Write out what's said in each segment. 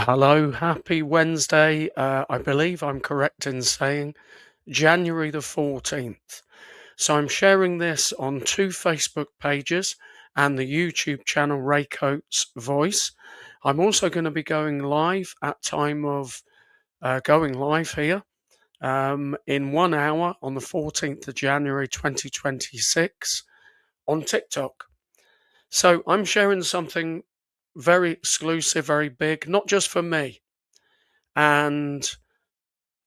Hello, happy Wednesday. I believe I'm correct in saying January the 14th. So I'm sharing this on two Facebook pages and the YouTube channel Ray Coates Voice. I'm also going to be going live at time of going live here in 1 hour on the 14th of January 2026 on TikTok. So I'm sharing something very exclusive, very big, not just for me. And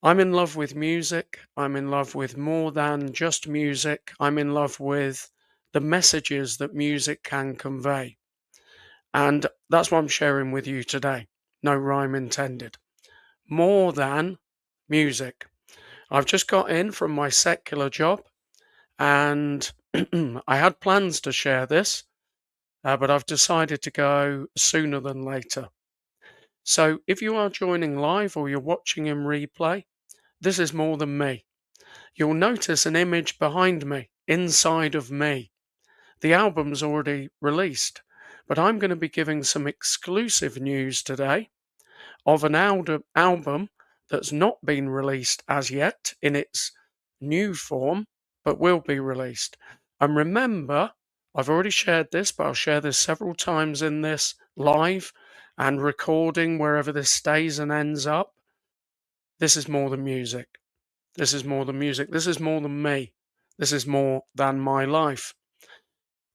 I'm in love with music. I'm in love with more than just music. I'm in love with the messages that music can convey. And that's what I'm sharing with you today. No rhyme intended. More than music. I've just got in from my secular job and I had plans to share this, but I've decided to go sooner than later. So if you are joining live or you're watching in replay, this is more than me. You'll notice an image behind me, inside of me. The album's already released, but I'm going to be giving some exclusive news today of an album that's not been released as yet in its new form, but will be released. And remember, I've already shared this, but I'll share this several times in this live and recording wherever this stays and ends up. This is more than music. This is more than music. This is more than me. This is more than my life.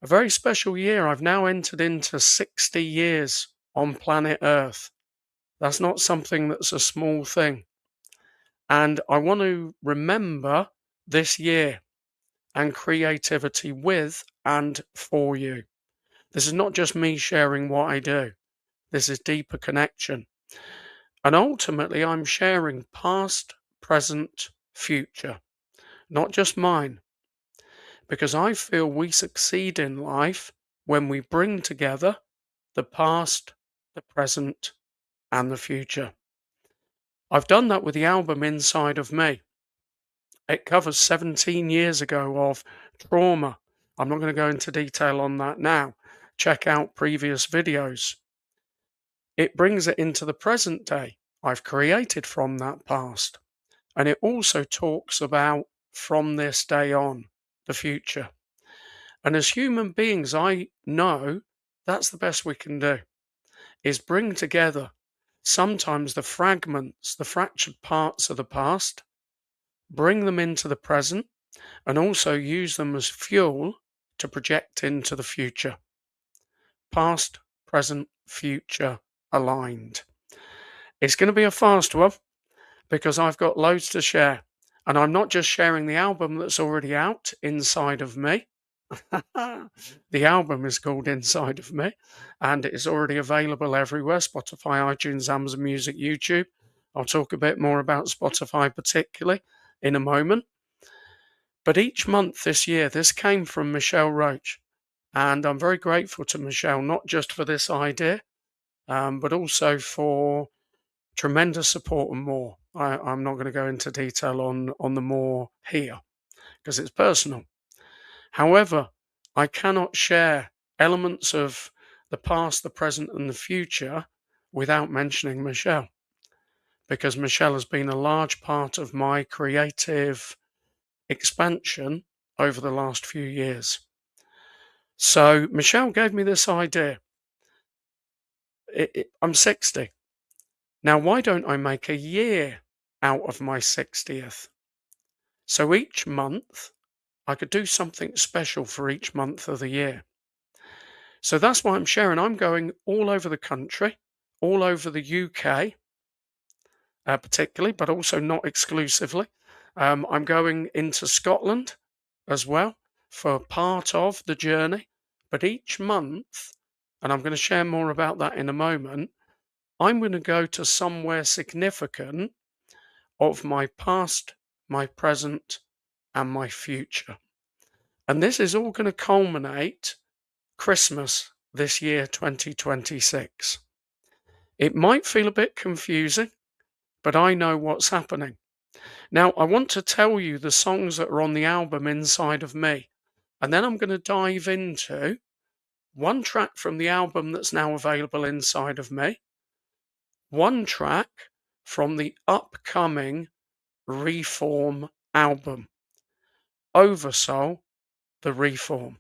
A very special year. I've now entered into 60 years on planet Earth. That's not something that's a small thing. And I want to remember this year and creativity with and for you. This is not just me sharing what I do. This is deeper connection. And ultimately, I'm sharing past, present, future, not just mine. Because I feel we succeed in life when we bring together the past, the present, and the future. I've done that with the album Inside of Me. It covers 17 years ago of trauma. I'm not going to go into detail on that now. Check out previous videos. It brings it into the present day. I've created from that past. And it also talks about from this day on, the future. And as human beings, I know that's the best we can do is bring together sometimes the fragments, the fractured parts of the past, bring them into the present, and also use them as fuel to project into the future. Past, present, future aligned. It's going to be a fast one because I've got loads to share. And I'm not just sharing the album that's already out inside of me. The album is called Inside of Me and it is already available everywhere: Spotify, iTunes, Amazon Music, YouTube. I'll talk a bit more about Spotify particularly in a moment. But each month this year, this came from Michelle Roach. And I'm very grateful to Michelle, not just for this idea, but also for tremendous support and more. I'm not going to go into detail on the more here because it's personal. However, I cannot share elements of the past, the present, and the future without mentioning Michelle, because Michelle has been a large part of my creative expansion over the last few years. So Michelle gave me this idea. I'm 60. Now, why don't I make a year out of my 60th? So each month, I could do something special for each month of the year. So that's why I'm sharing. I'm going all over the country, all over the UK, particularly, but also not exclusively. I'm going into Scotland as well for part of the journey. But each month, and I'm going to share more about that in a moment, I'm going to go to somewhere significant of my past, my present, and my future. And this is all going to culminate Christmas this year, 2026. It might feel a bit confusing, but I know what's happening. Now, I want to tell you the songs that are on the album Inside of Me, and then I'm going to dive into one track from the album that's now available Inside of Me, one track from the upcoming Reform album, Oversoul, the Reform.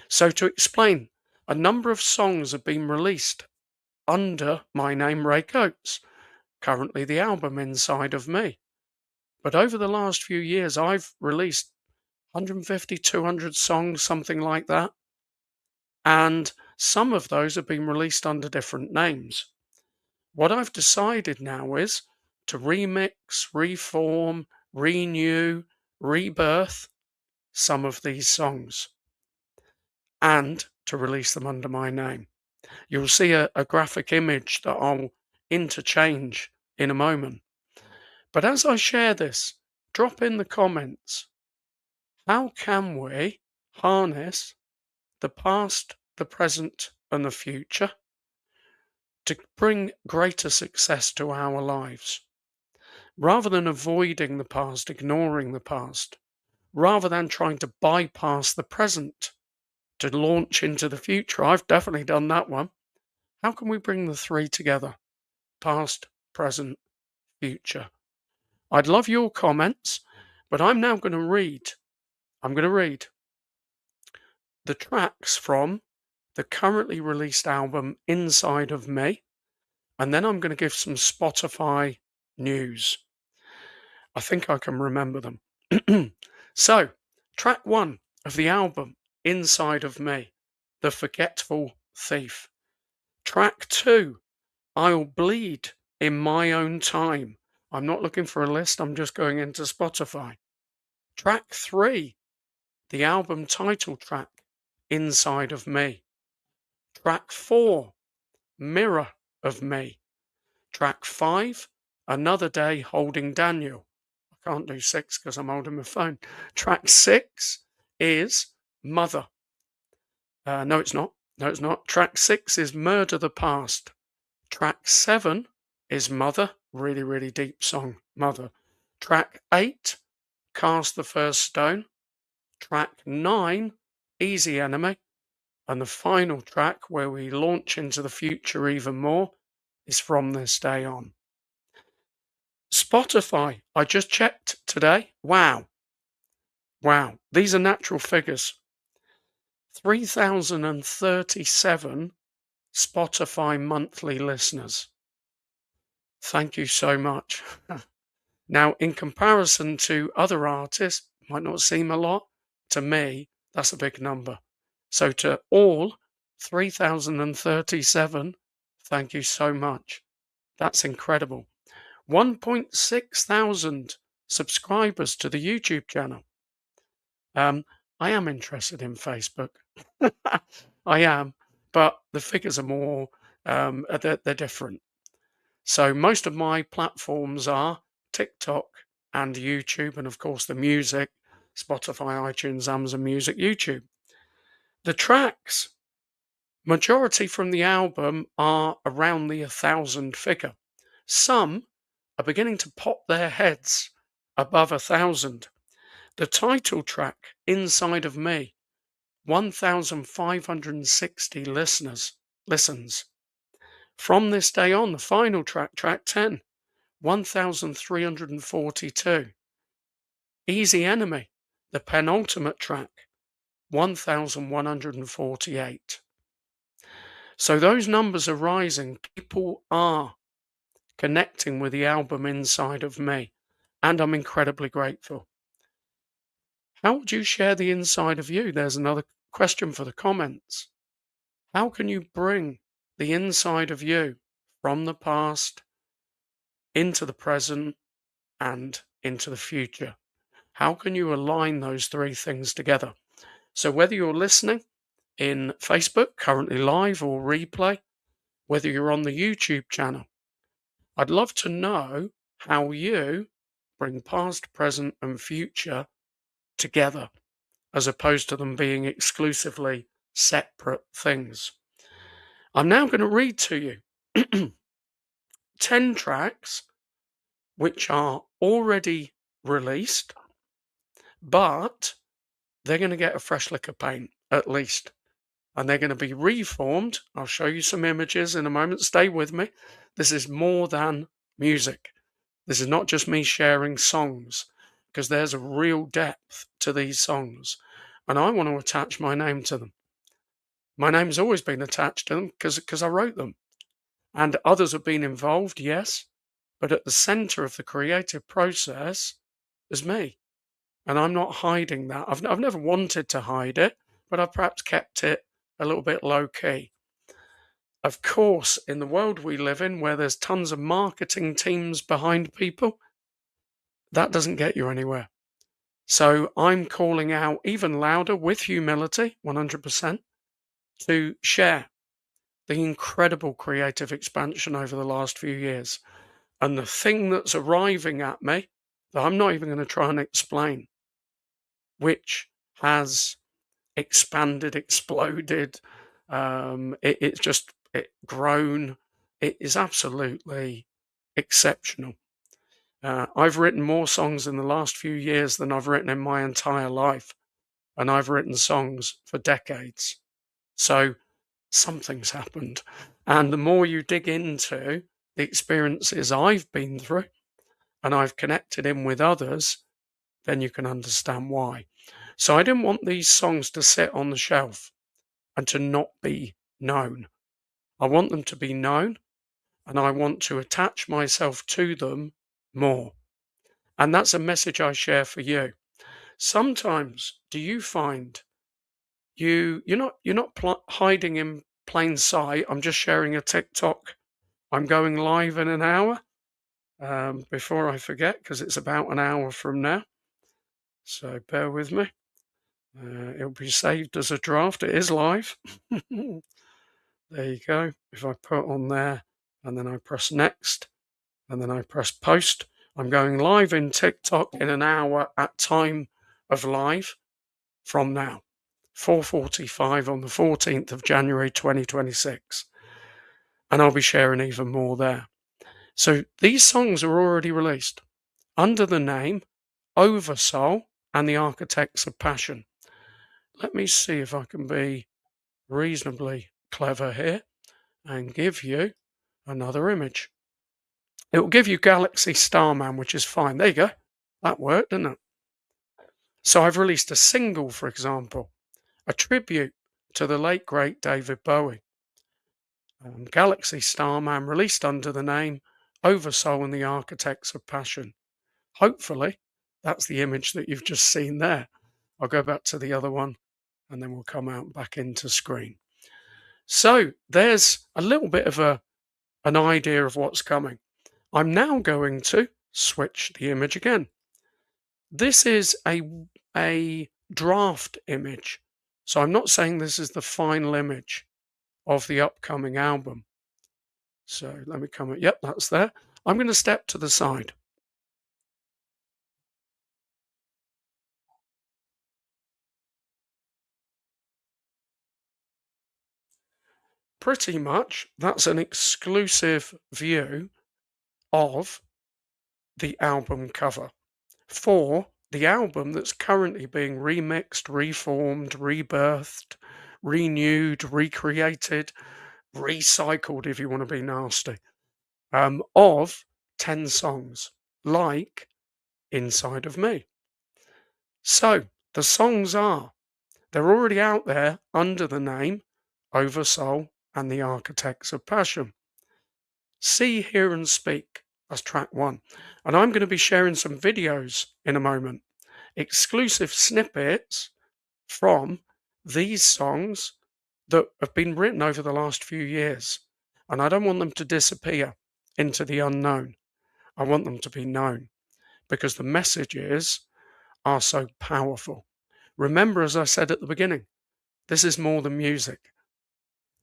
So to explain, a number of songs have been released under my name, Ray Coates, currently the album Inside of Me. But over the last few years, I've released 150, 200 songs, something like that. And some of those have been released under different names. What I've decided now is to remix, reform, renew, rebirth some of these songs and to release them under my name. You'll see a graphic image that I'll interchange in a moment. But as I share this, drop in the comments, how can we harness the past, the present, and the future to bring greater success to our lives? Rather than avoiding the past, ignoring the past, rather than trying to bypass the present to launch into the future. I've definitely done that one. How can we bring the three together? Past, present, future. I'd love your comments, but I'm now going to read. I'm going to read the tracks from the currently released album Inside of Me, and then I'm going to give some Spotify news. I think I can remember them. So, track one of the album Inside of Me, The Forgetful Thief. Track two, I'll Bleed in My Own Time. I'm not looking for a list, I'm just going into Spotify. Track three, the album title track, Inside of Me. Track four, Mirror of Me. Track five, Another Day Holding Daniel. I can't do six because I'm holding my phone. Track six is Mother. No, it's not. No, it's not. Track six is Murder the Past. Track seven is Mother. Really, really deep song, Mother. Track eight, Cast the First Stone. Track nine, Easy Enemy. And the final track, where we launch into the future even more, is From This Day On. Spotify, I just checked today. Wow. Wow. These are natural figures. 3,037 Spotify monthly listeners. Thank you so much. Now, in comparison to other artists, might not seem a lot. To me, that's a big number. So to all 3,037, thank you so much. That's incredible. 1.6 thousand subscribers to the YouTube channel. I am interested in Facebook. I am, but the figures are more, they're different. So most of my platforms are TikTok and YouTube, and of course the music, Spotify, iTunes, Amazon Music, YouTube. The tracks, majority from the album are around the 1,000 figure. Some are beginning to pop their heads above 1,000. The title track, Inside of Me, 1,560 listens. From This Day On, the final track, track 10, 1,342. Easy Enemy, the penultimate track, 1,148. So those numbers are rising. People are connecting with the album Inside of Me, and I'm incredibly grateful. How would you share the inside of you? There's another question for the comments. How can you bring the inside of you from the past into the present and into the future? How can you align those three things together? So whether you're listening in Facebook, currently live or replay, whether you're on the YouTube channel, I'd love to know how you bring past, present, and future together, as opposed to them being exclusively separate things. I'm now going to read to you 10 tracks which are already released, but they're going to get a fresh lick of paint, at least. and they're going to be reformed. I'll show you some images in a moment. Stay with me. This is more than music. This is not just me sharing songs, because there's a real depth to these songs, and I want to attach my name to them. My name's always been attached to them because I wrote them, and others have been involved, yes, but at the center of the creative process is me, and I'm not hiding that. I've never wanted to hide it, but I've perhaps kept it a little bit low key. Of course, in the world we live in, where there's tons of marketing teams behind people, that doesn't get you anywhere. So I'm calling out even louder with humility, 100%, to share the incredible creative expansion over the last few years. And the thing that's arriving at me that I'm not even going to try and explain, which has expanded, exploded, it's just grown. It is absolutely exceptional. I've written more songs in the last few years than I've written in my entire life, and I've written songs for decades. So something's happened. And the more you dig into the experiences I've been through and I've connected in with others, then you can understand why. So I didn't want these songs to sit on the shelf and to not be known. I want them to be known, and I want to attach myself to them more. And that's a message I share for you. Sometimes do you find you're not hiding in plain sight? I'm just sharing a TikTok. I'm going live in an hour, before I forget, because it's about an hour from now. So bear with me. It'll be saved as a draft. It is live. There you go. If I put on there and then I press next and then I press post, I'm going live in TikTok in an hour at time of live from now, 4:45 on the 14th of January 2026. And I'll be sharing even more there. So these songs are already released under the name Oversoul and the Architects of Passion. Let me see if I can be reasonably clever here and give you another image. It will give you Galaxy Starman, which is fine. There you go. That worked, didn't it? So I've released a single, for example, a tribute to the late, great David Bowie. Galaxy Starman, released under the name Oversoul and the Architects of Passion. Hopefully, that's the image that you've just seen there. I'll go back to the other one and then we'll come out back into screen. So there's a little bit of an idea of what's coming. I'm now going to switch the image again. This is a draft image. So I'm not saying this is the final image of the upcoming album. So let me come, yep, that's there. I'm going to step to the side. Pretty much, that's an exclusive view of the album cover for the album that's currently being remixed, reformed, rebirthed, renewed, recreated, recycled, if you want to be nasty, of 10 songs like Inside of Me. So the songs they're already out there under the name Oversoul and the Architects of Passion. See, Hear and Speak as track 1. And I'm going to be sharing some videos in a moment, exclusive snippets from these songs that have been written over the last few years. And I don't want them to disappear into the unknown. I want them to be known because the messages are so powerful. Remember, as I said at the beginning, this is more than music.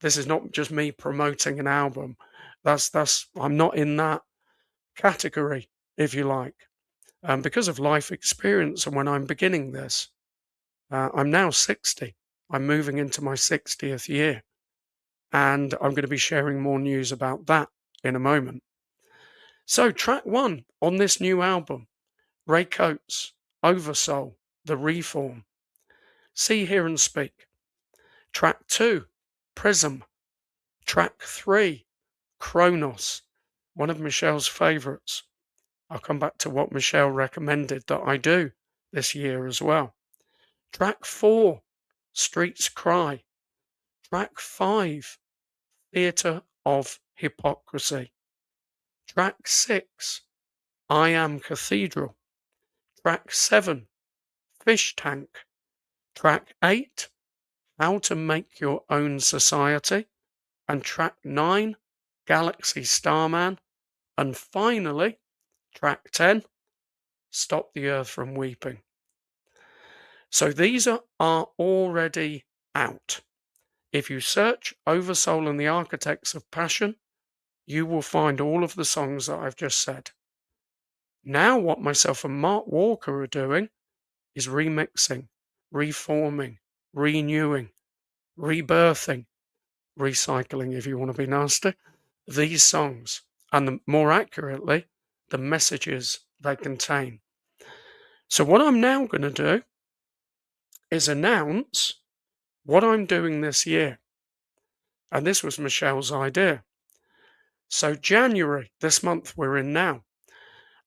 This is not just me promoting an album. I'm not in that category, if you like, because of life experience. And when I'm beginning this, I'm now 60. I'm moving into my 60th year, and I'm going to be sharing more news about that in a moment. So, track 1 on this new album, Ray Coates, Oversoul, The Reform. See, Hear and Speak. Track 2, Prism. Track 3, Kronos, one of Michelle's favourites. I'll come back to what Michelle recommended that I do this year as well. Track 4, Streets Cry. Track 5, Theatre of Hypocrisy. Track 6, I Am Cathedral. Track 7, Fish Tank. Track 8, How to Make Your Own Society. And track 9, Galaxy Starman. And finally, track 10, Stop the Earth from Weeping. So these are already out. If you search Oversoul and the Architects of Passion, you will find all of the songs that I've just said. Now what myself and Mark Walker are doing is remixing, reforming, renewing, rebirthing, recycling, if you want to be nasty, these songs, and more accurately, the messages they contain. So what I'm now going to do is announce what I'm doing this year. And this was Michelle's idea. So January, this month we're in now,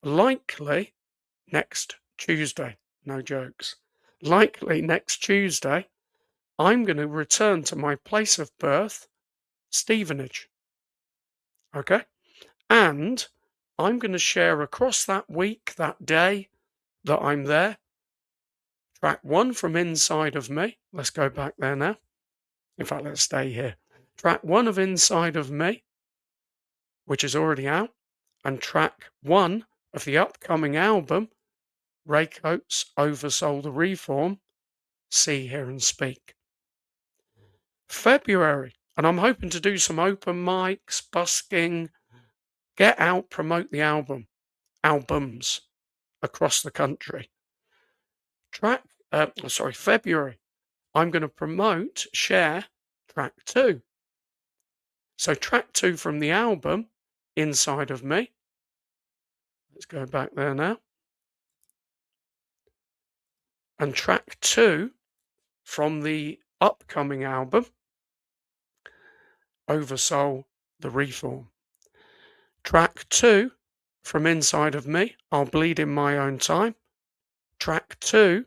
likely next Tuesday, no jokes, likely next Tuesday, I'm going to return to my place of birth, Stevenage. Okay? And I'm going to share across that week, that day that I'm there, track 1 from Inside of Me. Let's go back there now. In fact, let's stay here. Track 1 of Inside of Me, which is already out, and track 1 of the upcoming album, Ray Coates' Oversoul the Reform, See, Hear and Speak. February, and I'm hoping to do some open mics, busking, get out, promote the albums across the country. February, I'm going to promote, share track 2. So track 2 from the album, Inside of Me. Let's go back there now. And track 2 from the upcoming album, Oversoul the Reform. Track 2 from Inside of Me, I'll Bleed in My Own Time. Track 2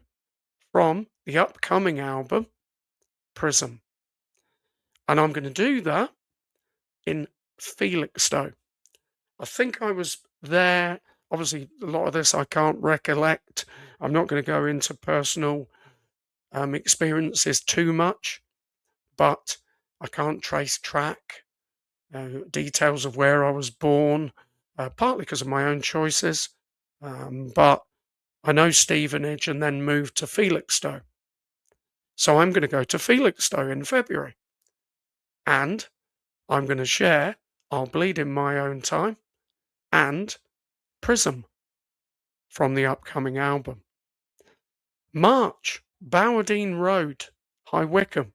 from the upcoming album, Prism. And I'm going to do that in Felixstowe. I think I was there. Obviously, a lot of this I can't recollect. I'm not going to go into personal experiences too much, but I can't trace track details of where I was born, partly because of my own choices, but I know Stevenage and then moved to Felixstowe. So I'm going to go to Felixstowe in February, and I'm going to share I'll Bleed in My Own Time and Prism from the upcoming album. March, Bowerdine Road, High Wycombe.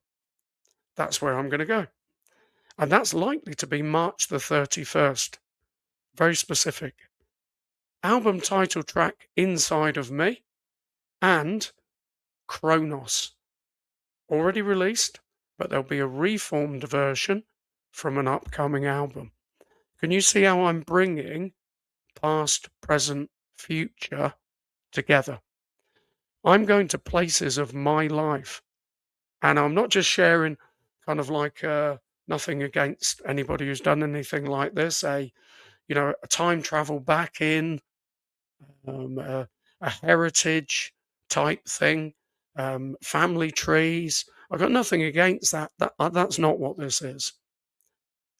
That's where I'm going to go. And that's likely to be March the 31st. Very specific. Album title track, Inside of Me, and Kronos. Already released, but there'll be a reformed version from an upcoming album. Can you see how I'm bringing past, present, future together? I'm going to places of my life, and I'm not just sharing kind of like nothing against anybody who's done anything like this, a time travel back in, a heritage type thing, family trees. I've got nothing against that. That's not what this is.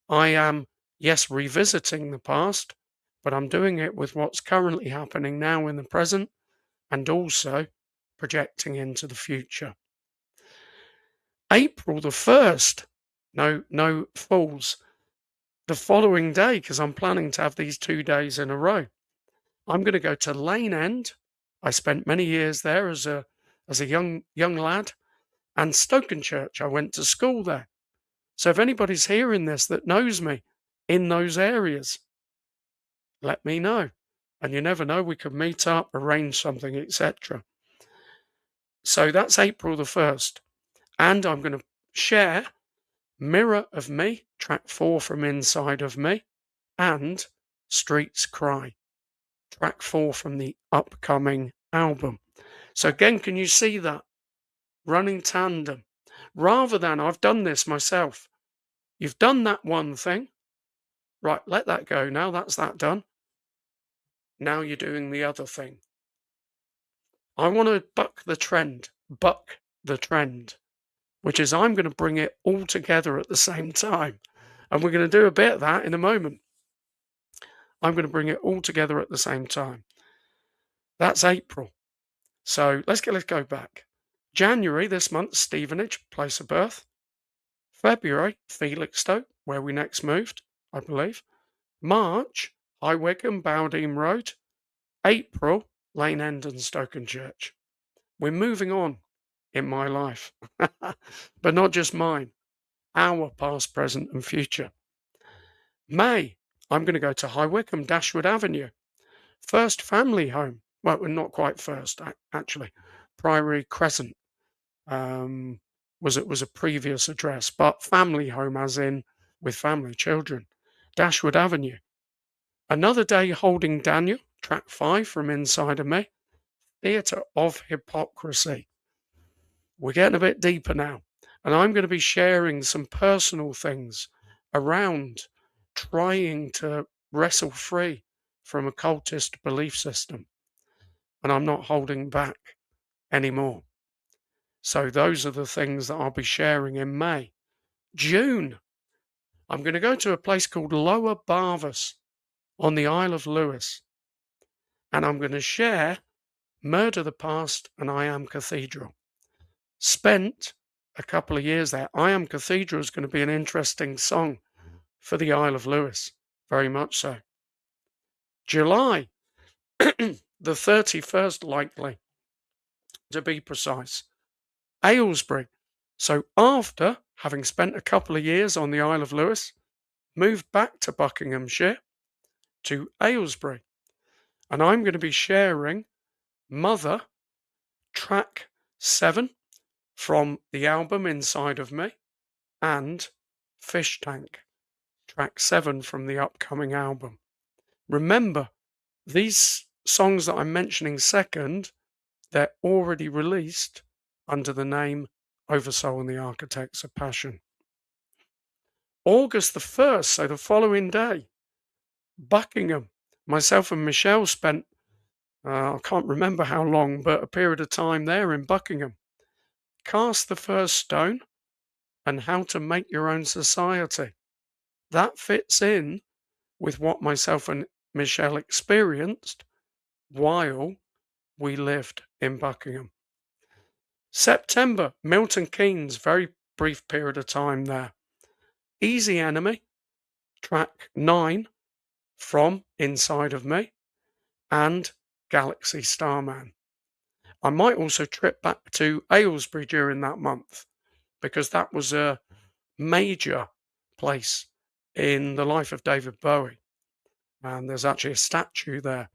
I am, yes, revisiting the past, but I'm doing it with what's currently happening now in the present, and also projecting into the future. April the 1st, no fools, the following day, because I'm planning to have these 2 days in a row, I'm going to go to Lane End. I spent many years there as a young lad, and Stokenchurch. I went to school there. So if anybody's hearing this that knows me in those areas, let me know. And you never know, we could meet up, arrange something, etc. So that's April the 1st. And I'm going to share Mirror of Me, track 4 from Inside of Me, and Streets Cry, track 4 from the upcoming album. So again, can you see that? Running tandem. Rather than, I've done this myself. You've done that one thing. Right, let that go now. That's that done. Now you're doing the other thing. I want to buck the trend, which is I'm going to bring it all together at the same time. And we're going to do a bit of that in a moment. I'm going to bring it all together at the same time. That's April. So let's go back. January, this month, Stevenage, place of birth. February, Felixstowe, where we next moved, I believe. March, High Wycombe, Bowdean Road. April, Lane End and Stokenchurch. We're moving on in my life, but not just mine, our past, present, and future. May, I'm going to go to High Wycombe, Dashwood Avenue. First family home. Well, not quite first, actually. Priory Crescent was a previous address, but family home as in with family, children. Dashwood Avenue. Another Day Holding Daniel, track 5 from Inside of Me. Theatre of Hypocrisy. We're getting a bit deeper now, and I'm going to be sharing some personal things around trying to wrestle free from a cultist belief system, and I'm not holding back anymore. So those are the things that I'll be sharing in May. June, I'm going to go to a place called Lower Barvas on the Isle of Lewis, and I'm going to share Murder the Past and I Am Cathedral. Spent a couple of years there. I Am Cathedral is going to be an interesting song for the Isle of Lewis, very much so. July, the 31st likely, to be precise. Aylesbury. So after having spent a couple of years on the Isle of Lewis, moved back to Buckinghamshire to Aylesbury. And I'm going to be sharing Mother, track 7 from the album Inside of Me, and Fish Tank, track 7 from the upcoming album. Remember, these songs that I'm mentioning second, they're already released under the name Oversoul and the Architects of Passion. August the 1st, so the following day, Buckingham. Myself and Michelle spent, I can't remember how long, but a period of time there in Buckingham. Cast the First Stone and How to Make Your Own Society. That fits in with what myself and Michelle experienced while we lived in Buckingham. September, Milton Keynes, very brief period of time there. Easy Enemy, track 9 from Inside of Me, and Galaxy Starman. I might also trip back to Aylesbury during that month, because that was a major place in the life of David Bowie. And there's actually a statue there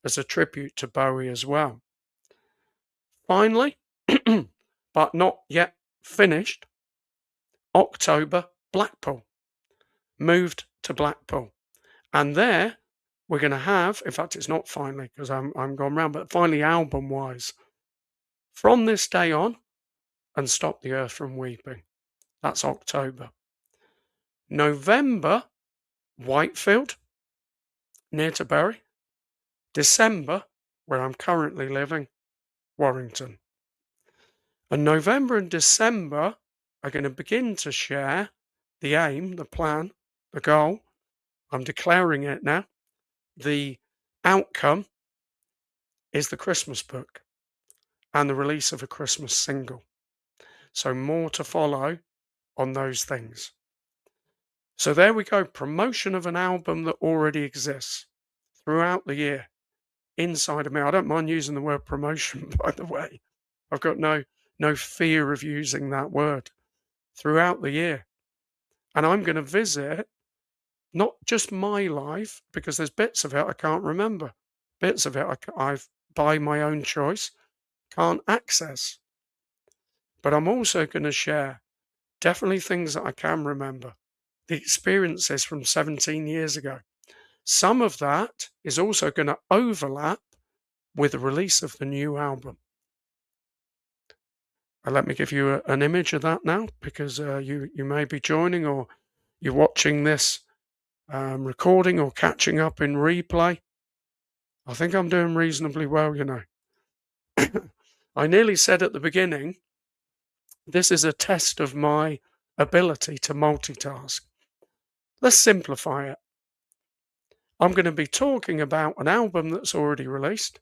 as a tribute to Bowie as well. Finally, but not yet finished, October, Blackpool. Moved to Blackpool. And there we're going to have, in fact, it's not finally because I'm gone round, but finally album-wise, From This Day On and Stop the Earth from Weeping. That's October. November, Whitefield, near to Bury. December, where I'm currently living, Warrington. And November and December are going to begin to share the aim, the plan, the goal. I'm declaring it now. The outcome is the Christmas book and the release of a Christmas single. So more to follow on those things. So there we go. Promotion of an album that already exists throughout the year. Inside of Me. I don't mind using the word promotion, by the way. I've got no fear of using that word throughout the year. And I'm going to visit not just my life, because there's bits of it I can't remember. Bits of it I've, by my own choice, can't access. But I'm also going to share Definitely things that I can remember. The experiences from 17 years ago. Some of that is also going to overlap with the release of the new album. Let me give you an image of that now, because you may be joining, or you're watching this recording or catching up in replay. I think I'm doing reasonably well, you know. I nearly said at the beginning, this is a test of my ability to multitask. Let's simplify it. I'm going to be talking about an album that's already released.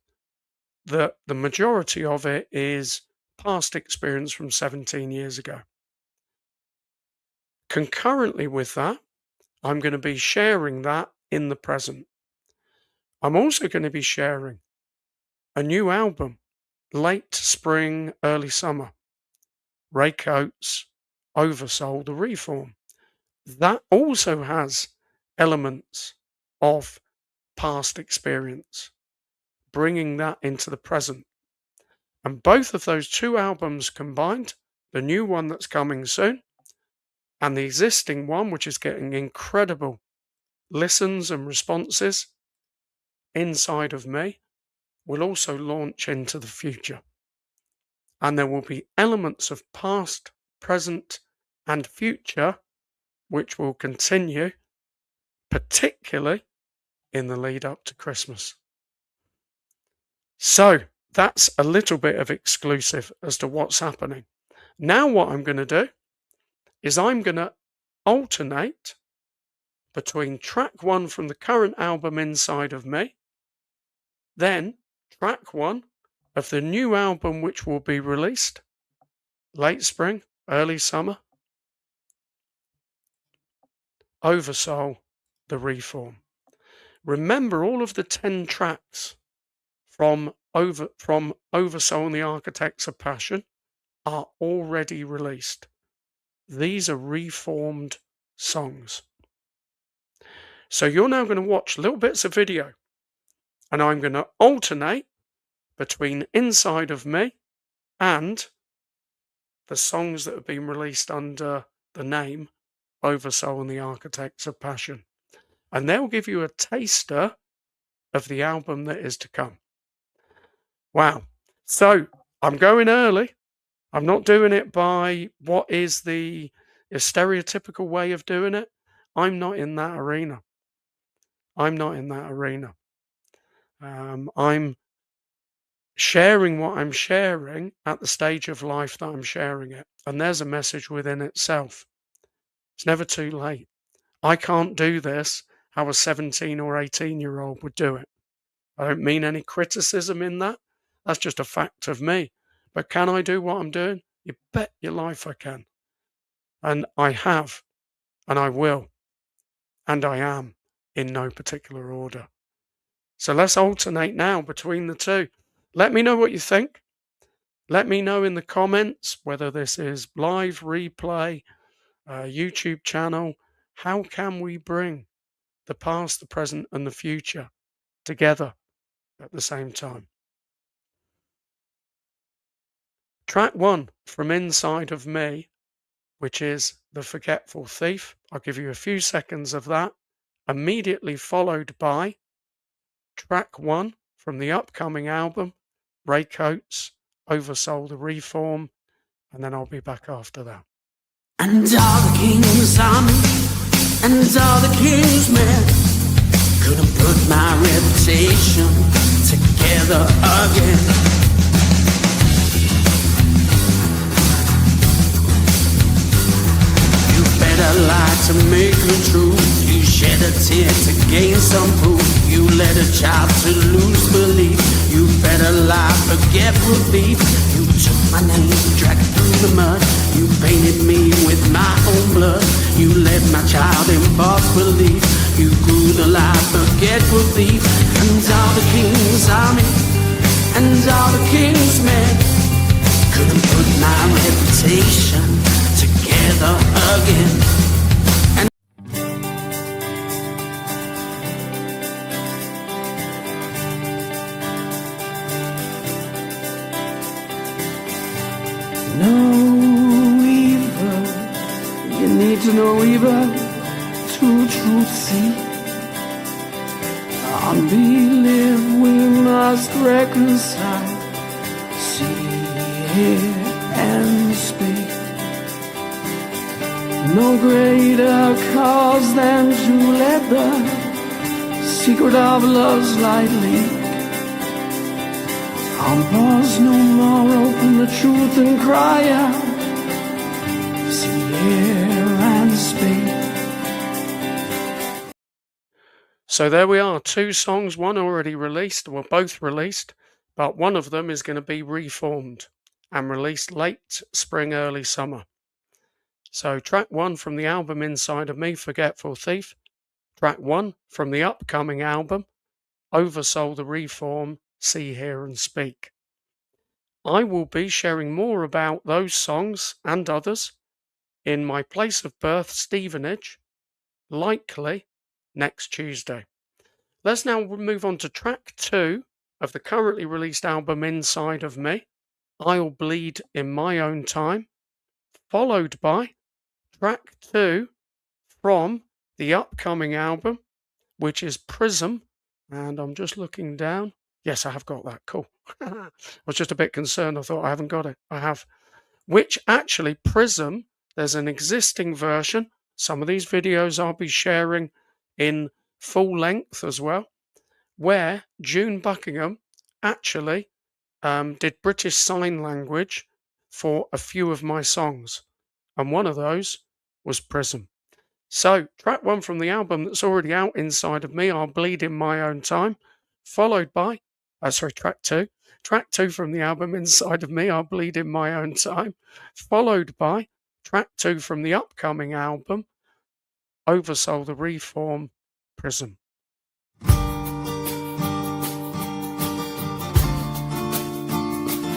The majority of it is past experience from 17 years ago. Concurrently with that, I'm going to be sharing that in the present. I'm also going to be sharing a new album, late spring, early summer, Ray Coates, Oversoul, The Reform. That also has elements of past experience, bringing that into the present. And both of those two albums combined, the new one that's coming soon, and the existing one, which is getting incredible listens and responses inside of me, will also launch into the future. And there will be elements of past, present, and future which will continue, particularly in the lead up to Christmas. So that's a little bit of exclusive as to what's happening. Now what I'm going to do is I'm going to alternate between track 1 from the current album Inside of Me, then track 1 of the new album which will be released late spring, early summer, Oversoul, The Reform. Remember, all of the 10 tracks from Oversoul and the Architects of Passion are already released. These are reformed songs. So you're now going to watch little bits of video, and I'm going to alternate between Inside of Me and the songs that have been released under the name Oversoul and the Architects of Passion. And they'll give you a taster of the album that is to come. Wow. So I'm going early. I'm not doing it by what is the stereotypical way of doing it. I'm not in that arena. I'm sharing what I'm sharing at the stage of life that I'm sharing it. And there's a message within itself. It's never too late. I can't do this how a 17 or 18-year-old would do it. I don't mean any criticism in that. That's just a fact of me. But can I do what I'm doing? You bet your life I can. And I have, and I will, and I am, in no particular order. So let's alternate now between the two. Let me know what you think. Let me know in the comments whether this is live, replay, YouTube channel. How can we bring the past, the present, and the future together at the same time? Track 1 from Inside of Me, which is The Forgetful Thief. I'll give you a few seconds of that, immediately followed by track 1 from the upcoming album, Ray Coates, Oversoul, The Reform, and then I'll be back after that. And all the king's army, and all the king's men couldn't put my reputation together again. You better lie to make the truth. You shed a tear to gain some proof. You led a child to lose belief. You better lie, forget relief. You took my name, dragged it through the mud. You painted me with my own blood. You led my child in false belief. You grew the lie, forget relief. And all the king's army, and all the king's men couldn't put my reputation together again. No evil need to know evil to truth see. Unbelief we must reconcile. See, hear, and speak. No greater cause than to let the secret of love's light leak. Pause no more, open the truth and cry out. See, hear, and speak. So there we are, 2 songs, one already released, well both released, but one of them is going to be reformed and released late spring, early summer. So track 1 from the album Inside of Me, Forgetful Thief. Track 1 from the upcoming album, Oversoul the Reform, See, Hear and Speak. I will be sharing more about those songs and others in my place of birth, Stevenage, likely next Tuesday. Let's now move on to track 2 of the currently released album Inside of Me, I'll Bleed in My Own Time, followed by track 2 from the upcoming album, which is Prism, and I'm just looking down. Yes, I have got that. Cool. I was just a bit concerned. I thought I haven't got it. I have. Which actually, Prism, there's an existing version. Some of these videos I'll be sharing in full length as well, where June Buckingham actually did British Sign Language for a few of my songs. And one of those was Prism. So, track 1 from the album that's already out, Inside of Me, I'll Bleed in My Own Time, followed by, track 2. Track 2 from the album Inside of Me, I'll Bleed in My Own Time, followed by track 2 from the upcoming album, Oversoul the Reform, Prism.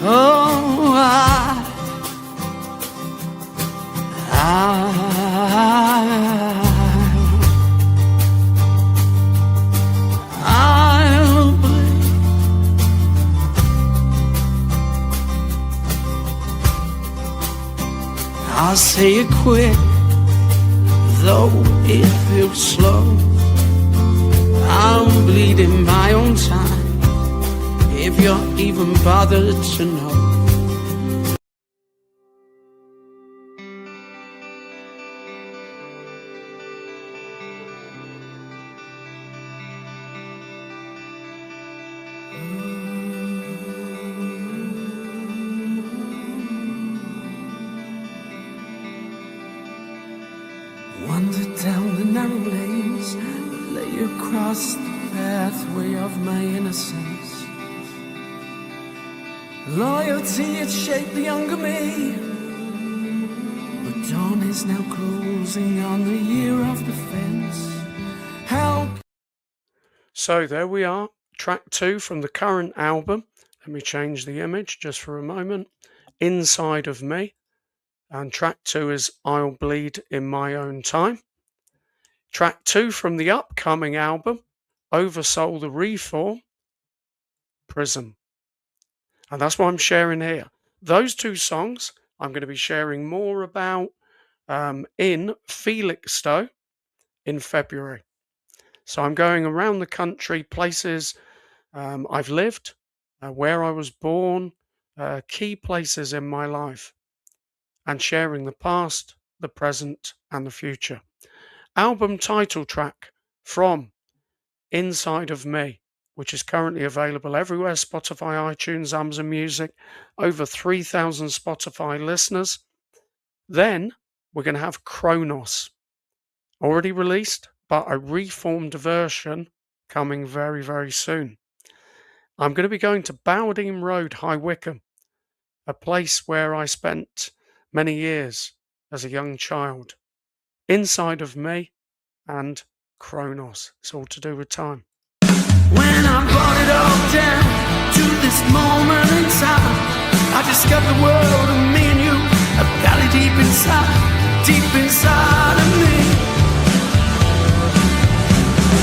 Oh, I'll bleed. I'll say it quick, though it feels slow. I'll bleed in my own time, if you're even bothered to know. Wander down the narrow lanes, lay across the pathway of my innocence. Loyalty had shaped the younger me, but dawn is now closing on the year of defense. How? So there we are, track 2 from the current album. Let me change the image just for a moment. Inside of Me. And track 2 is I'll Bleed in My Own Time. Track 2 from the upcoming album, Oversoul the Reform, Prism. And that's what I'm sharing here. Those 2 songs I'm going to be sharing more about in Felixstowe in February. So I'm going around the country, places I've lived, where I was born, key places in my life, and sharing the past, the present, and the future. Album title track from Inside of Me, which is currently available everywhere, Spotify, iTunes, Amazon Music, over 3,000 Spotify listeners. Then we're going to have Kronos, already released, but a reformed version coming very, very soon. I'm going to be going to Bowdene Road, High Wycombe, a place where I spent many years as a young child. Inside of Me and Kronos. It's all to do with time. When I brought it all down to this moment in time, I discovered the world of me and you, a valley deep inside of me.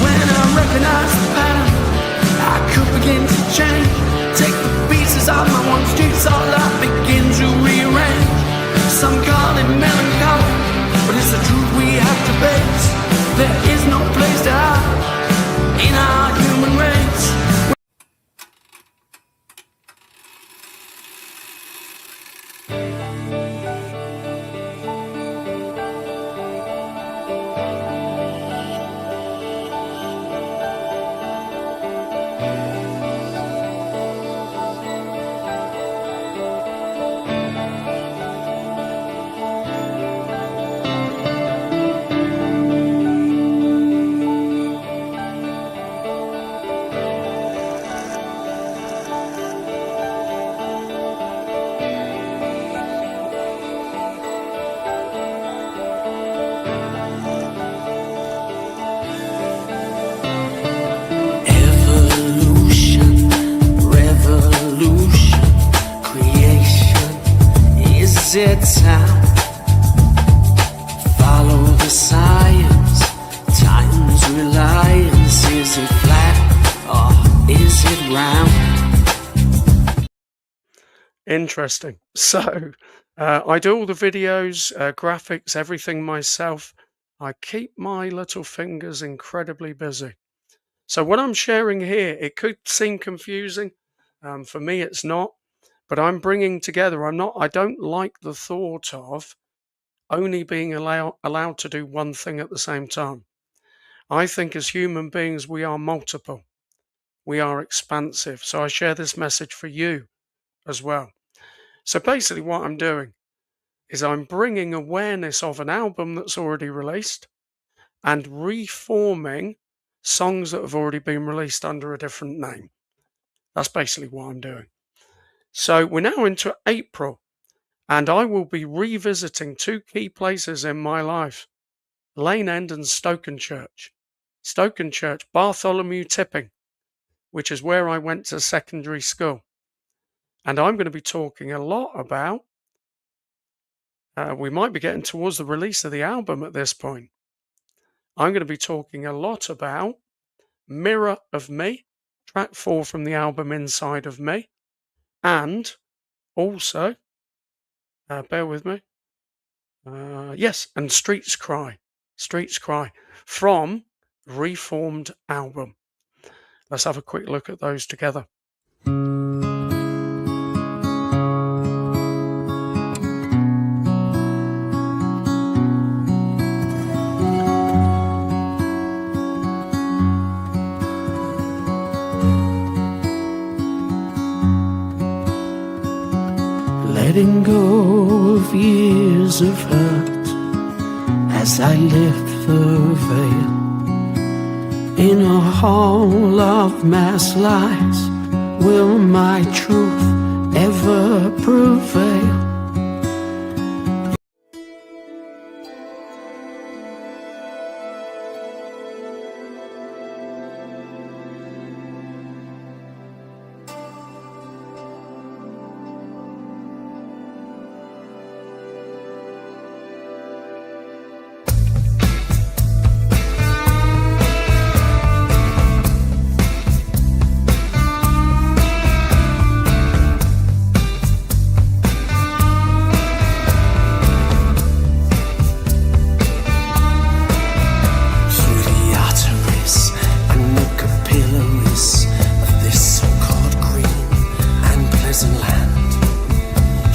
When I recognized the pattern, I could begin to change. Take the pieces of my one streets, all I begin to rearrange. Some call it melancholy, but it's the truth head sound. Follow the science. Time's reliance. Is it flat or is it round? Interesting. So I do all the videos, graphics, everything myself. I keep my little fingers incredibly busy. So what I'm sharing here, it could seem confusing. For me, it's not. But I'm bringing together. I don't like the thought of only being allowed to do one thing at the same time. I think as human beings, we are multiple. We are expansive. So I share this message for you as well. So basically what I'm doing is I'm bringing awareness of an album that's already released and reforming songs that have already been released under a different name. That's basically what I'm doing. So we're now into April, and I will be revisiting two key places in my life, Lane End and Stokenchurch. Stokenchurch, Bartholomew Tipping, which is where I went to secondary school. And I'm going to be talking a lot about, we might be getting towards the release of the album at this point. I'm going to be talking a lot about Mirror of Me, track 4 from the album Inside of Me, and also, bear with me, yes, and Streets Cry from Reformed album. Let's have a quick look at those together. Letting go of years of hurt as I lift the veil in a hall of mass lies. Will my truth ever prevail?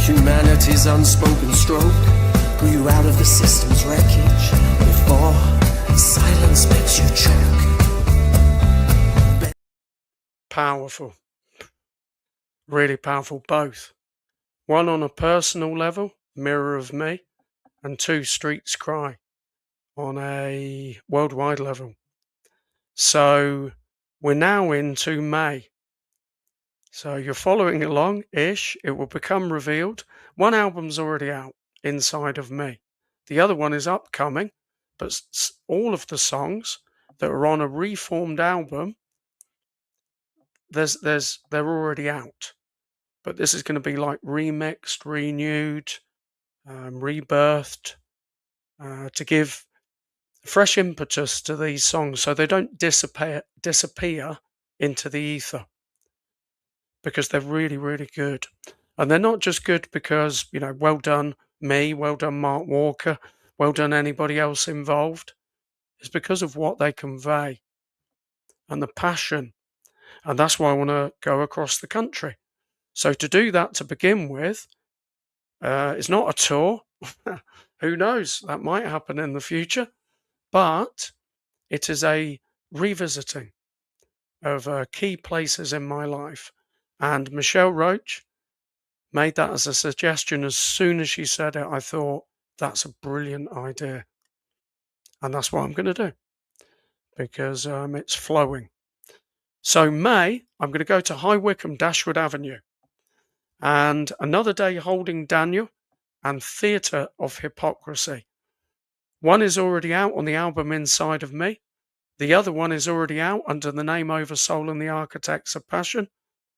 Humanity's unspoken stroke pull you out of the system's wreckage before silence makes you choke. Powerful. Really powerful, both. One on a personal level, Mirror of Me, and two, Streets Cry, on a worldwide level. So we're now into May. So you're following along-ish. It will become revealed. One album's already out, Inside of Me. The other one is upcoming, but all of the songs that are on a reformed album, they're already out. But this is going to be like remixed, renewed, rebirthed, to give fresh impetus to these songs so they don't disappear into the ether. Because they're really, really good. And they're not just good because, well done me, well done Mark Walker, well done anybody else involved. It's because of what they convey and the passion. And that's why I want to go across the country. So to do that to begin with, it's not a tour. Who knows? That might happen in the future. But it is a revisiting of key places in my life. And Michelle Roach made that as a suggestion. As soon as she said it, I thought, that's a brilliant idea. And that's what I'm going to do because it's flowing. So May, I'm going to go to High Wycombe, Dashwood Avenue. And Another Day Holding Daniel and Theatre of Hypocrisy. One is already out on the album Inside of Me. The other one is already out under the name Over Soul and the Architects of Passion.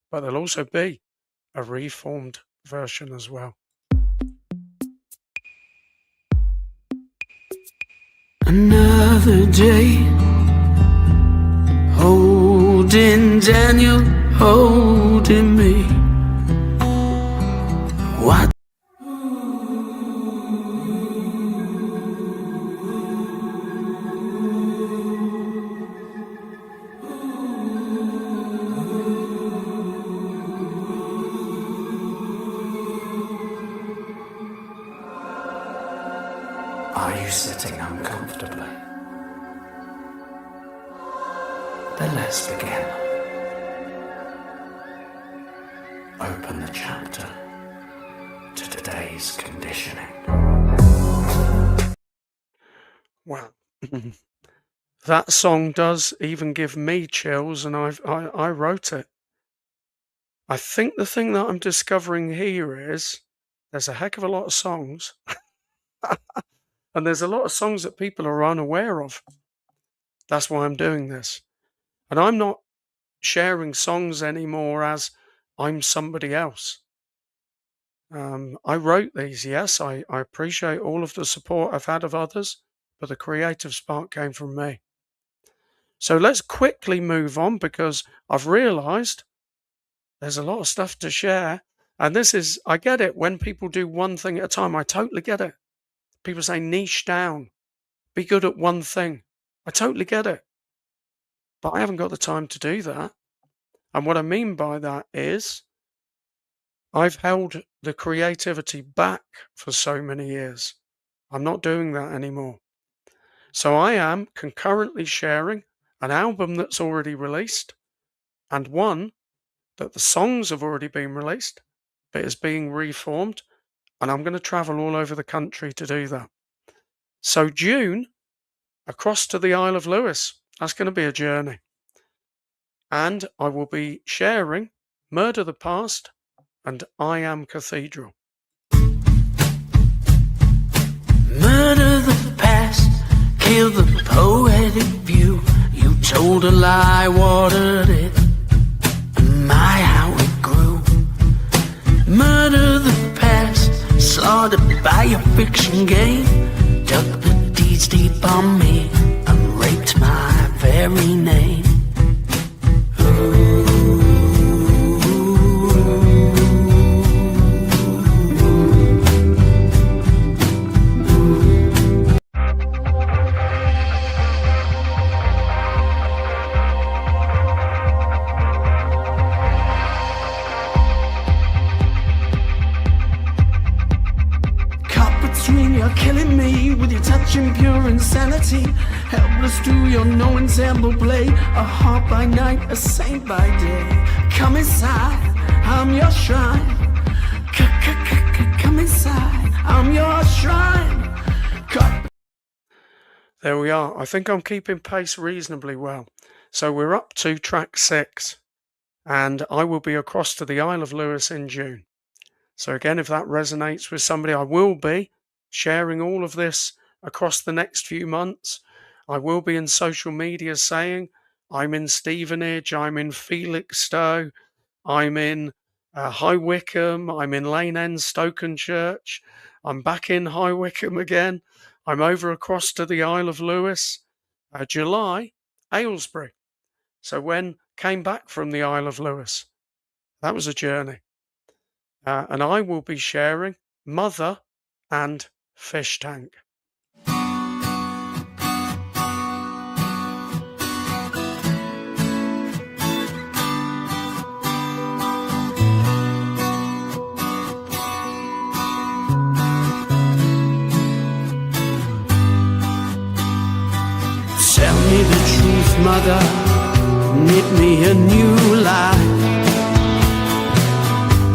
But there'll also be a reformed version as well. Another day, holding Daniel, holding me. What? Are you sitting uncomfortably? Then let's begin. Open the chapter to today's conditioning. Wow. That song does even give me chills, and I wrote it. I think the thing that I'm discovering here is there's a heck of a lot of songs. And there's a lot of songs that people are unaware of. That's why I'm doing this. And I'm not sharing songs anymore as I'm somebody else. I wrote these, yes. I appreciate all of the support I've had of others, but the creative spark came from me. So let's quickly move on, because I've realized there's a lot of stuff to share. And this is, I get it. When people do one thing at a time, I totally get it. People say niche down, be good at one thing. I totally get it. But I haven't got the time to do that. And what I mean by that is I've held the creativity back for so many years. I'm not doing that anymore. So I am concurrently sharing an album that's already released, and one that the songs have already been released, but is being reformed. And I'm going to travel all over the country to do that. So June, across to the Isle of Lewis. That's going to be a journey. And I will be sharing Murder the Past and I Am Cathedral. Murder the past, kill the poetic view. You told a lie, watered it, and my how it grew. Murder the past, slaughtered by your fiction game. Dug the deeds deep on me and raped my very name. You're killing me with your touch and pure insanity. Helpless to your no ensemble play. A heart by night, a saint by day. Come inside, I'm your shrine. Come inside, I'm your shrine. There we are. I think I'm keeping pace reasonably well. So we're up to track 6, and I will be across to the Isle of Lewis in June. So again, if that resonates with somebody, I will be sharing all of this across the next few months. I will be in social media saying I'm in Stevenage, I'm in Felixstowe, I'm in High Wycombe, I'm in Lane End, Stokenchurch, I'm back in High Wycombe again, I'm over across to the Isle of Lewis. July, Aylesbury. So when came back from the Isle of Lewis, that was a journey. And I will be sharing Mother and Fish Tank. Tell me the truth, mother, knit me a new life.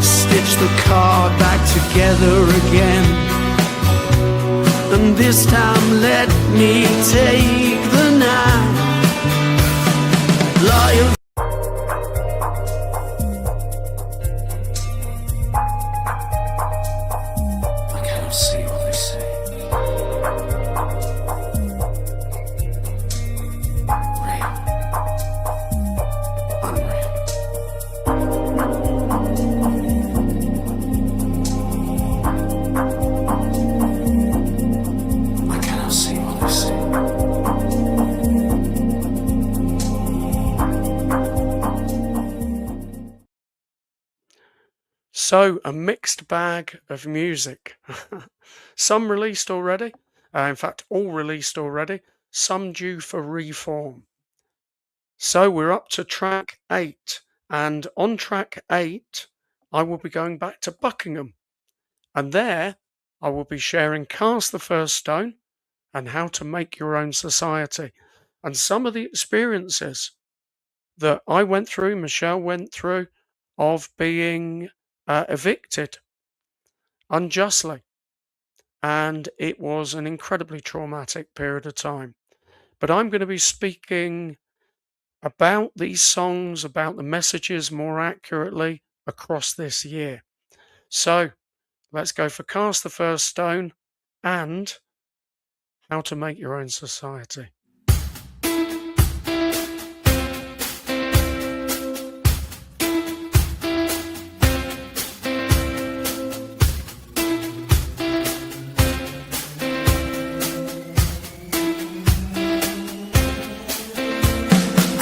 Stitch the card back together again. And this time let me take the night. Loyal. I cannot see what they say. Real. Unreal. I cannot see what they say. So, a mixed bag of music. Some released already, in fact, all released already, some due for reform. So, we're up to track 8, and on track 8, I will be going back to Buckingham, and there I will be sharing Cast the First Stone and How to Make Your Own Society, and some of the experiences that I went through, Michelle went through, of being evicted unjustly. And it was an incredibly traumatic period of time. But I'm going to be speaking about these songs, about the messages more accurately across this year. So let's go for Cast the First Stone and How to Make Your Own Society.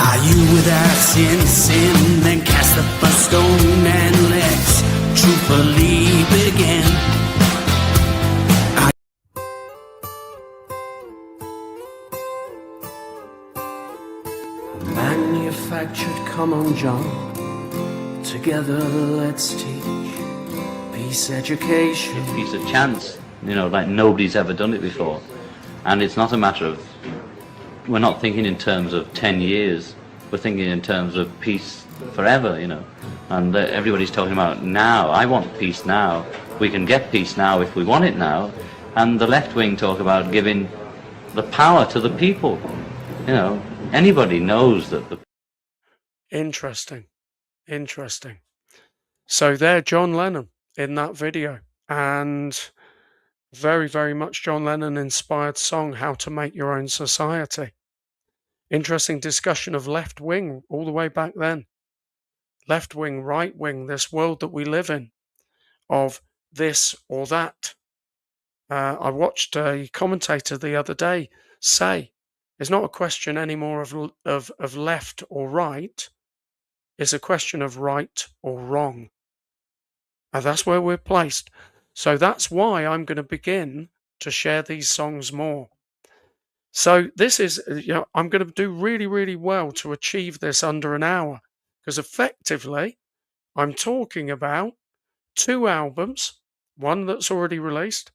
Are you without sin, sin, then cast the first stone and let's truthfully begin. Manufactured, come on, John. Together, let's teach peace education. Give peace a chance, like nobody's ever done it before. And it's not a matter of, we're not thinking in terms of 10 years, we're thinking in terms of peace forever, And everybody's talking about now. I want peace now. We can get peace now if we want it now. And the left wing talk about giving the power to the people. Anybody knows that the... Interesting. So there, John Lennon in that video, and very, very much John Lennon inspired song, How to Make Your Own Society. Interesting discussion of left wing all the way back then. Left wing, right wing, this world that we live in, of this or that. I watched a commentator the other day say, it's not a question anymore of left or right, it's a question of right or wrong. And that's where we're placed. So that's why I'm going to begin to share these songs more. So this is, I'm going to do really, really well to achieve this under an hour, because effectively I'm talking about 2 albums, one that's already released.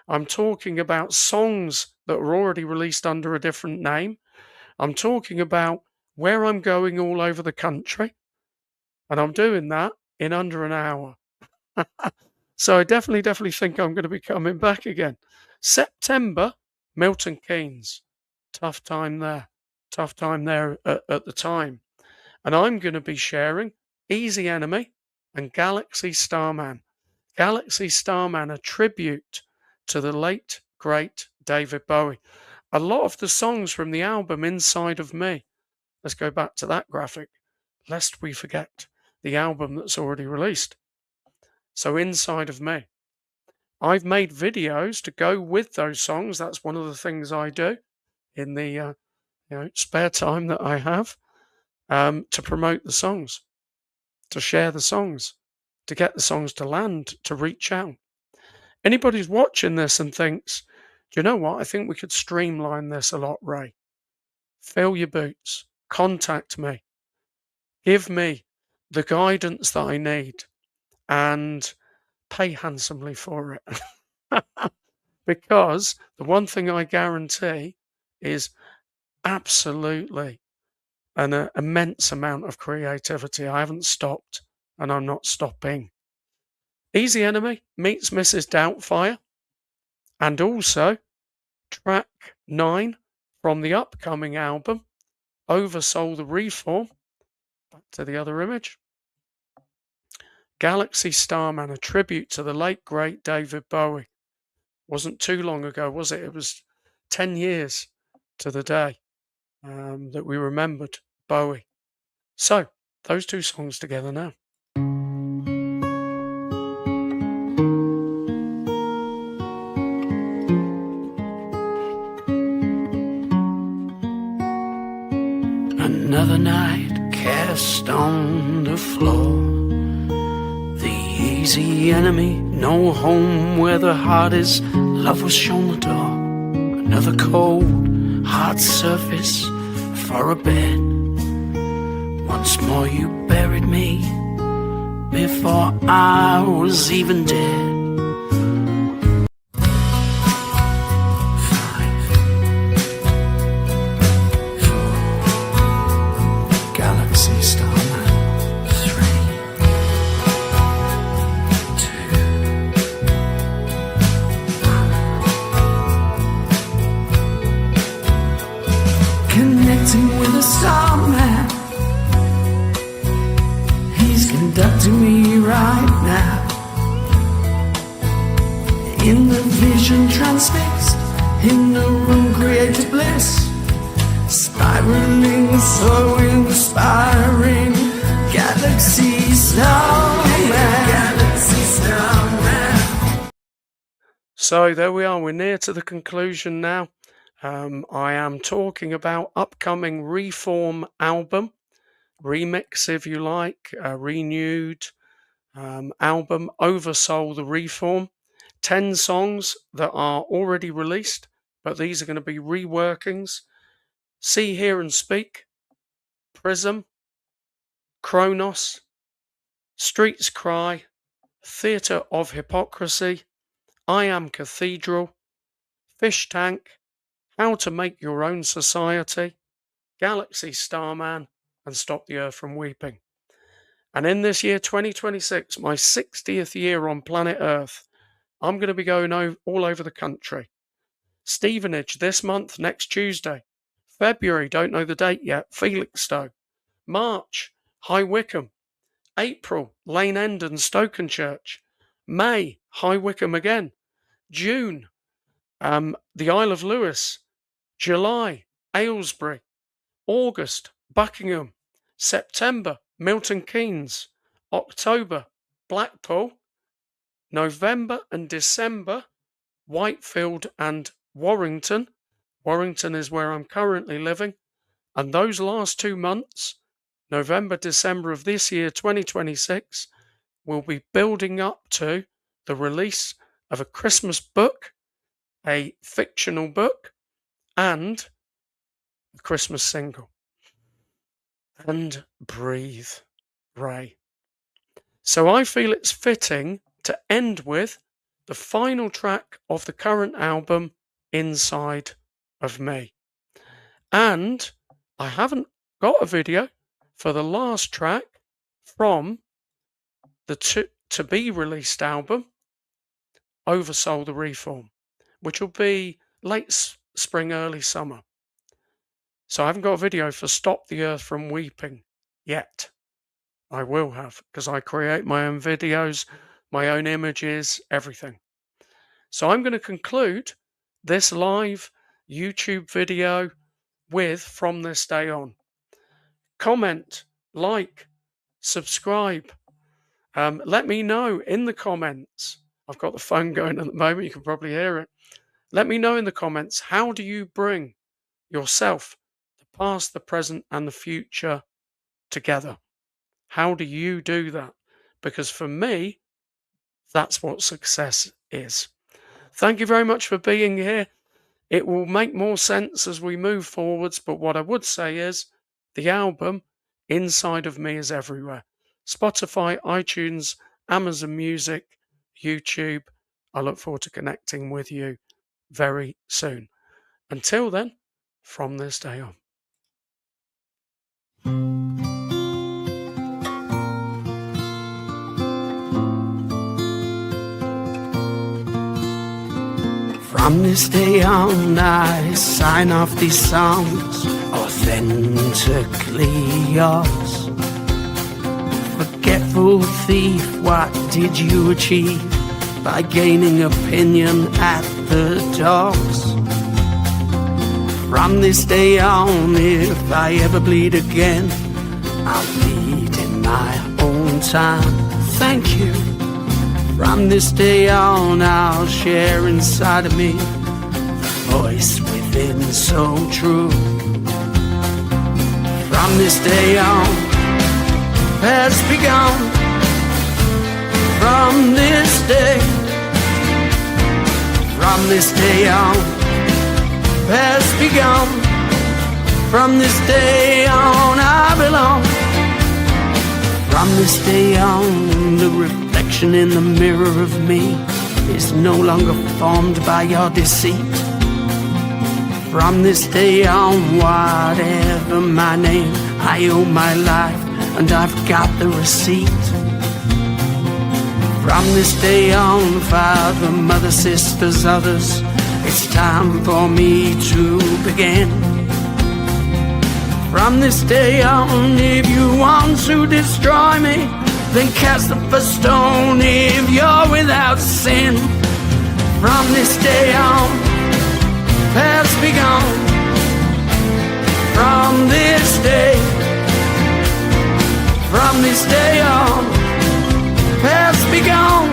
I'm talking about songs that are already released under a different name. I'm talking about where I'm going all over the country, and I'm doing that in under an hour. So I definitely think I'm going to be coming back again. September, Milton Keynes. Tough time there at the time. And I'm going to be sharing Easy Enemy and Galaxy Starman. Galaxy Starman, a tribute to the late, great David Bowie. A lot of the songs from the album Inside of Me. Let's go back to that graphic, lest we forget the album that's already released. So Inside of Me. I've made videos to go with those songs. That's one of the things I do in the spare time that I have, to promote the songs, to share the songs, to get the songs to land, to reach out. Anybody's watching this and thinks, do you know what? I think we could streamline this a lot, Ray. Fill your boots. Contact me. Give me the guidance that I need and pay handsomely for it. Because the one thing I guarantee is absolutely an immense amount of creativity. I haven't stopped and I'm not stopping. Easy Enemy meets Mrs. Doubtfire, and also track 9 from the upcoming album Oversoul the Reform. Back to the other image. Galaxy Starman, a tribute to the late great David Bowie. Wasn't too long ago, was it? It was 10 years to the day that we remembered Bowie. So, those 2 songs together now. Another night cast on the floor. The easy enemy, no home where the heart is. Love was shown the door, another cold, hard surface for a bed. Once more you buried me before I was even dead. Connecting with a starman, he's conducting me right now. In the vision transfixed, in the room created bliss, spiraling, so inspiring. Galaxy starman, galaxy starman. So there we are, we're near to the conclusion now. I am talking about upcoming Reform album, remix if you like, a renewed album, Oversoul the Reform. 10 songs that are already released, but these are going to be reworkings. See, Hear and Speak, Prism, Kronos, Streets Cry, Theatre of Hypocrisy, I Am Cathedral, Fish Tank, How to Make Your Own Society, Galaxy Starman, and Stop the Earth from Weeping. And in this year, 2026, my 60th year on planet Earth, I'm going to be going all over the country. Stevenage this month, next Tuesday. February, don't know the date yet, Felixstowe. March, High Wycombe. April, Lane End and Stokenchurch. May, High Wycombe again. June, the Isle of Lewis. July, Aylesbury. August, Buckingham. September, Milton Keynes. October, Blackpool. November and December, Whitefield and Warrington. Warrington is where I'm currently living. And those last 2 months, November, December of this year, 2026, will be building up to the release of a Christmas book, a fictional book, and a Christmas single. And Breathe, Ray. So I feel it's fitting to end with the final track of the current album, Inside of Me. And I haven't got a video for the last track from the to be released album, Oversoul the Reform, which will be late spring, early summer. So I haven't got a video for Stop the Earth from Weeping yet. I will have, because I create my own videos, my own images, everything. So I'm going to conclude this live YouTube video with From This Day On. Comment, like, subscribe. Let me know in the comments. I've got the phone going at the moment, you can probably hear it. Let me know in the comments, how do you bring yourself, the past, the present, and the future together? How do you do that? Because for me, that's what success is. Thank you very much for being here. It will make more sense as we move forwards, but what I would say is the album Inside of Me is everywhere. Spotify, iTunes, Amazon Music, YouTube. I look forward to connecting with you very soon. Until then, from this day on. From this day on, I sign off these songs, authentically yours. Forgetful thief, what did you achieve by gaining opinion at the doors? From this day on, if I ever bleed again, I'll bleed in my own time. Thank you. From this day on, I'll share inside of me the voice within so true. From this day on, has begun. From from this day on, past be gone. From this day on I belong. From this day on, the reflection in the mirror of me is no longer formed by your deceit. From this day on, whatever my name, I owe my life and I've got the receipt. From this day on, father, mother, sisters, others, it's time for me to begin. From this day on, if you want to destroy me, then cast the first stone if you're without sin. From this day on, past be gone. From this day on, past be gone.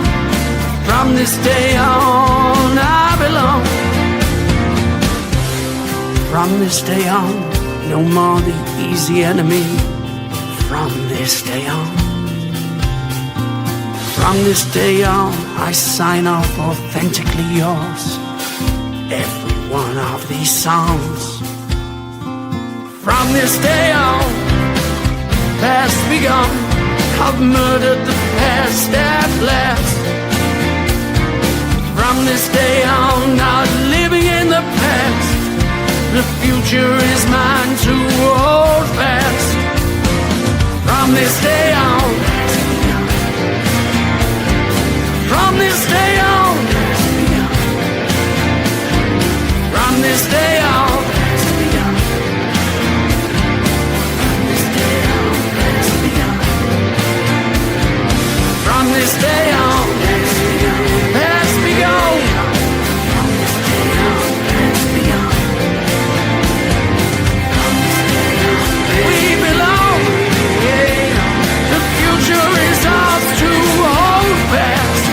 From this day on I belong. From this day on, no more the easy enemy. From this day on, from this day on, I sign off authentically yours. Every one of these songs. From this day on, past be gone. I've murdered the past at last. From this day on, not living in the past. The future is mine to hold fast. From this day on, from this day on, from this day on, from this day on, past be gone. We belong. The future is ours to hold fast.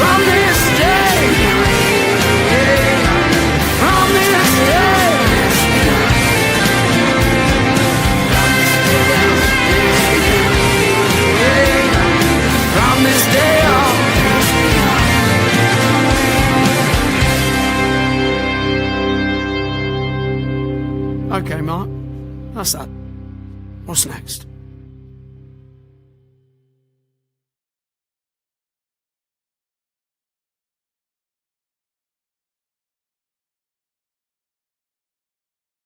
From this day, from this day, from this day on. Okay, Mark, that's that. What's next?